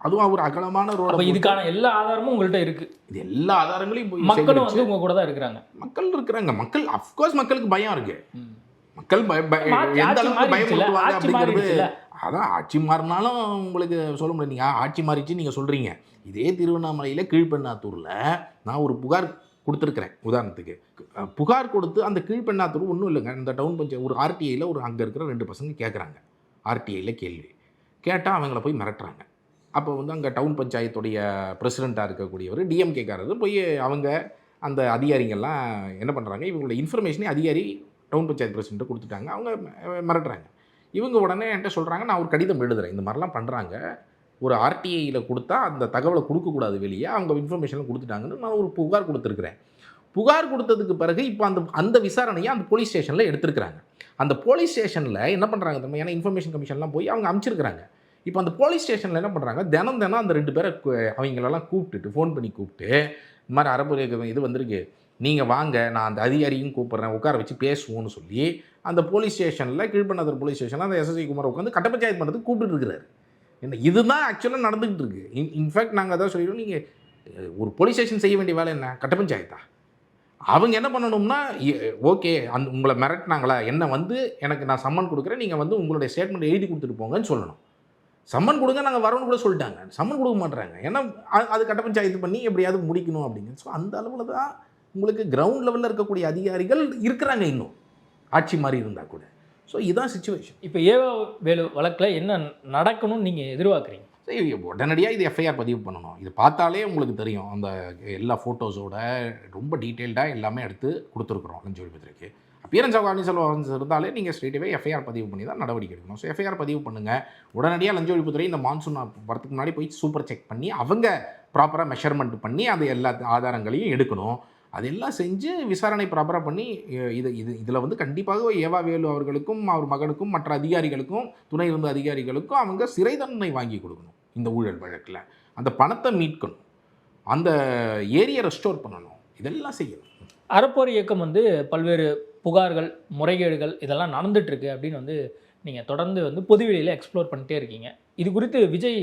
அதுவும் ஒரு அகலமான அப்ப ரோடு. இதுக்கான எல்லா ஆதாரமும் உங்கள்கிட்ட இருக்கு. இது எல்லா ஆதாரங்களையும் போய் மக்களும் சேகரிச்சு வந்து உங்க கூட தான் இருக்கிறாங்க. மக்கள் இருக்கிறாங்க. மக்கள் அஃப்கோர்ஸ் மக்களுக்கு பயம் இருக்கு. மக்கள் ஆட்சி எந்த அளவுக்கு மாறிடுச்சுல, பயப்படுவாங்க ஆட்சி அப்படிங்கிறது. மாறிடுச்சுல. அதான் ஆட்சி மாறினாலும் உங்களுக்கு சொல்ல முடியாது. நீங்கள் ஆட்சி மாறிச்சு நீங்கள் சொல்கிறீங்க. இதே திருவண்ணாமலையில் கீழ்பெண்ணாத்தூரில் நான் ஒரு புகார் கொடுத்துருக்குறேன். உதாரணத்துக்கு புகார் கொடுத்து அந்த கீழ்பெண்ணாத்தூர் ஒன்றும் இல்லைங்க, இந்த டவுன் பஞ்சாயத்து ஒரு ஆர்டிஐயில் ஒரு அங்கே இருக்கிற 2 பசங்க கேட்குறாங்க. ஆர்டிஐயில் கேள்வி கேட்டால் அவங்கள போய் மிரட்டுறாங்க. அப்போ வந்து அங்கே டவுன் பஞ்சாயத்துடைய பிரசிடெண்ட்டாக இருக்கக்கூடியவர் டிஎம்கேக்காரர் போய் அவங்க அந்த அதிகாரிகள்லாம் என்ன பண்ணுறாங்க, இவங்களோட இன்ஃபர்மேஷனே அதிகாரி டவுன் பஞ்சாயத்து பிரசிடெண்ட்டை கொடுத்துட்டாங்க. அவங்க மிரட்டுறாங்க. இவங்க உடனே என்கிட்ட சொல்கிறாங்க, நான் ஒரு கடிதம் எழுதுகிறேன், இந்த மாதிரிலாம் பண்ணுறாங்க, ஒரு ஆர்டிஐயில் கொடுத்தா அந்த தகவலை கொடுக்கக்கூடாது வெளியே, அவங்க இன்ஃபர்மேஷன்லாம் கொடுத்துட்டாங்கன்னு நான் ஒரு புகார் கொடுத்துருக்குறேன். புகார் கொடுத்ததுக்கு பிறகு இப்போ அந்த விசாரணையை அந்த போலீஸ் ஸ்டேஷனில் எடுத்துருக்குறாங்க. அந்த போலீஸ் ஸ்டேஷனில் என்ன பண்ணுறாங்க தெரியுமா, ஏன்னா இன்ஃபர்மேஷன் கமிஷன்லாம் போய் அவங்க அனுப்பிச்சிருக்கிறாங்க. இப்போ அந்த போலீஸ் ஸ்டேஷனில் என்ன பண்ணுறாங்க, தினம் அந்த 2 பேரை அவங்களெல்லாம் கூப்பிட்டுட்டு ஃபோன் பண்ணி கூப்பிட்டு, இந்த மாதிரி அறப்புரை இது வந்திருக்கு, நீங்கள் வாங்க, நான் அந்த அதிகாரியும் கூப்பிட்றேன், உட்கார வச்சு பேசுவோன்னு சொல்லி அந்த போலீஸ் ஸ்டேஷனில் கீழ்பெண்ணாத்தூர் போலீஸ் ஸ்டேஷனில் அந்த எஸ்எஸ்ஐ குமார் உட்காந்து கட்ட பஞ்சாயத்து பண்ணுறதுக்கு கூப்பிட்டு இருக்கிறாரு. என்ன இதுதான் ஆக்சுவலாக நடந்துகிட்டு இருக்கு. இன்ஃபேக்ட் நாங்கள் அதான் சொல்லிடுவோம், நீங்கள் ஒரு போலீஸ் ஸ்டேஷன் செய்ய வேண்டிய வேலை என்ன, கட்ட பஞ்சாயத்தா? அவங்க என்ன பண்ணணும்னா, ஓகே உங்களை மிரட்டினாங்களா, என்ன வந்து எனக்கு நான் சம்மன் கொடுக்குறேன், நீங்கள் வந்து உங்களுடைய ஸ்டேட்மெண்ட் எழுதி கொடுத்துட்டு போங்கன்னு சொல்லணும். சம்மன் கொடுங்க, நாங்கள் வரோன்னு கூட சொல்லிட்டாங்க. சம்மன் கொடுக்க மாட்டுறாங்க. ஏன்னா அது கட்ட பஞ்சாயத்து பண்ணி எப்படியாவது முடிக்கணும் அப்படிங்க. ஸோ அந்த அளவில் தான் உங்களுக்கு கிரவுண்ட் லெவலில் இருக்கக்கூடிய அதிகாரிகள் இருக்கிறாங்க இன்னும், ஆட்சி மாதிரி இருந்தால் கூட. ஸோ இதுதான் சிச்சுவேஷன். இப்போ ஏவா வேலு வழக்கில் என்ன நடக்கணும்னு நீங்கள் எதிர்பார்க்குறீங்க? சரி, உடனடியாக இது எஃப்ஐஆர் பதிவு பண்ணணும். இது பார்த்தாலே உங்களுக்கு தெரியும், அந்த எல்லா ஃபோட்டோஸோட ரொம்ப டீட்டெயில்டாக எல்லாமே எடுத்து கொடுத்துருக்குறோம் லஞ்ச ஒழிப்புத்துறைக்கு. அப்பியரன்ஸ் ஆஃப் ஆஃபீஸர் இருந்தாலே நீங்கள் ஸ்ட்ரெயிட்டாகவே எஃப்ஐஆர் பதிவு பண்ணி தான் நடவடிக்கை எடுக்கணும். ஸோ எஃப்ஐஆர் பதிவு பண்ணுங்கள். உடனடியாக லஞ்ச ஒழிப்புத்துறை இந்த மான்சூன் வரதுக்கு முன்னாடி போய் சூப்பர் செக் பண்ணி அவங்க ப்ராப்பராக மெஷர்மெண்ட் பண்ணி அது எல்லா ஆதாரங்களையும் எடுக்கணும். அதெல்லாம் செஞ்சு விசாரணை ப்ராப்பராக பண்ணி இதில் வந்து கண்டிப்பாக ஏவா வேலு அவர்களுக்கும் அவர் மகனுக்கும் மற்ற அதிகாரிகளுக்கும் துணை இருந்த அதிகாரிகளுக்கும் அவங்க சிறை தண்டனை வாங்கி கொடுக்கணும். இந்த ஊழல் வழக்கில் அந்த பணத்தை மீட்கணும், அந்த ஏரியை ரெஸ்டோர் பண்ணணும், இதெல்லாம் செய்யணும். அறப்போர் இயக்கம் வந்து பல்வேறு புகார்கள், முறைகேடுகள் இதெல்லாம் நடந்துகிட்ருக்கு அப்படின்னு வந்து நீங்கள் தொடர்ந்து வந்து பொதுவெளியில் எக்ஸ்ப்ளோர் பண்ணிட்டே இருக்கீங்க. இது குறித்து விஜய்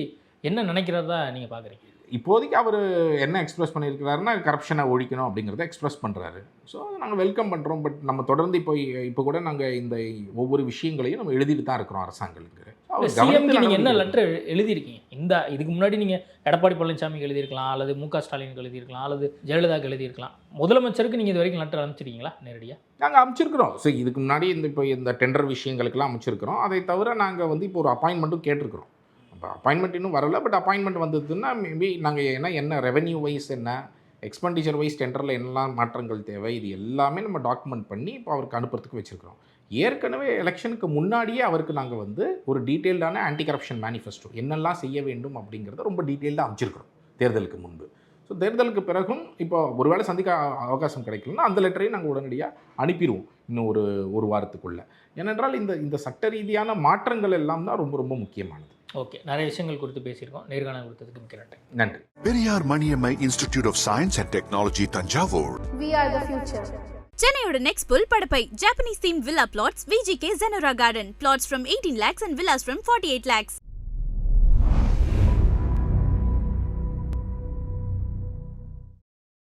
என்ன நினைக்கிறதா நீங்கள் பார்க்குறீங்க? இப்போதைக்கு அவர் என்ன எக்ஸ்பிரஸ் பண்ணியிருக்கிறாருன்னா, கரப்ஷனை ஒழிக்கணும் அப்படிங்கிறத எக்ஸ்பிரஸ் பண்ணுறாரு. ஸோ அதை நாங்கள் வெல்கம் பண்ணுறோம். பட் நம்ம தொடர்ந்து இப்போ கூட நாங்கள் இந்த ஒவ்வொரு விஷயங்களையும் நம்ம எழுதிட்டு தான் இருக்கிறோம் அரசாங்கத்துக்கு. சிஎம்க்கு நீங்கள் என்ன லெட்டர் எழுதியிருக்கீங்க? இதுக்கு முன்னாடி நீங்கள் எடப்பாடி பழனிசாமிக்கு எழுதியிருக்கலாம், அல்லது மு.க. ஸ்டாலினுக்கு எழுதியிருக்கலாம், அல்லது ஜெயலலிதாவுக்கு எழுதியிருக்கலாம். முதலமைச்சருக்கு நீங்கள் இது வரைக்கும் லெட்டர் அனுப்பிச்சிருக்கீங்களா நேரடியாக? நாங்கள் அனுப்பிச்சிருக்கிறோம். ஸோ இதுக்கு முன்னாடி இந்த டெண்டர் விஷயங்களுக்கெல்லாம் அனுப்பிச்சிருக்கிறோம். அதை தவிர நாங்கள் வந்து இப்போ ஒரு அப்பாயின்மெண்ட்டும் கேட்டிருக்கிறோம். இப்போ அப்பாயின்மெண்ட் இன்னும் வரல. பட் அப்பாயின்மெண்ட் வந்ததுன்னா மேபி நாங்கள் என்ன ரெவென்யூ வைஸ், என்ன எக்ஸ்பெண்டிச்சர் வைஸ், டெண்டரில் என்னெல்லாம் மாற்றங்கள் தேவை, இது எல்லாமே நம்ம டாக்குமெண்ட் பண்ணி இப்போ அவருக்கு அனுப்புறதுக்கு வச்சுருக்கிறோம். ஏற்கனவே எலெக்ஷனுக்கு முன்னாடியே அவருக்கு நாங்கள் வந்து ஒரு டீட்டெயில்டான ஆன்டி கரப்ஷன் மேனிஃபெஸ்டோ என்னெல்லாம் செய்ய வேண்டும் அப்படிங்கிறத ரொம்ப டீட்டெயில்டாக அமைச்சிருக்கிறோம் தேர்தலுக்கு முன்பு. ஸோ தேர்தலுக்கு பிறகும் இப்போ ஒருவேளை சந்திக்க அவகாசம் கிடைக்கலன்னா அந்த லெட்டரையும் நாங்கள் உடனடியாக அனுப்பிடுவோம் இன்னும் ஒரு வாரத்துக்குள்ளே. ஏனென்றால் இந்த சட்ட ரீதியான மாற்றங்கள் எல்லாம் தான் ரொம்ப ரொம்ப முக்கியமானது. ஓகே, நிறைய விஷயங்கள் குறித்து பேசியிருக்கோம். நேர்காணல் கொடுத்ததுக்கு மிக்க நன்றி. நன்றி. Periyar Maniammai Institute of Science and Technology, Thanjavur. We are the future. சென்னையோட next pull Padappai Japanese theme villa plots VGK Zenora Garden. Plots from 18 lakhs and villas from 48 lakhs.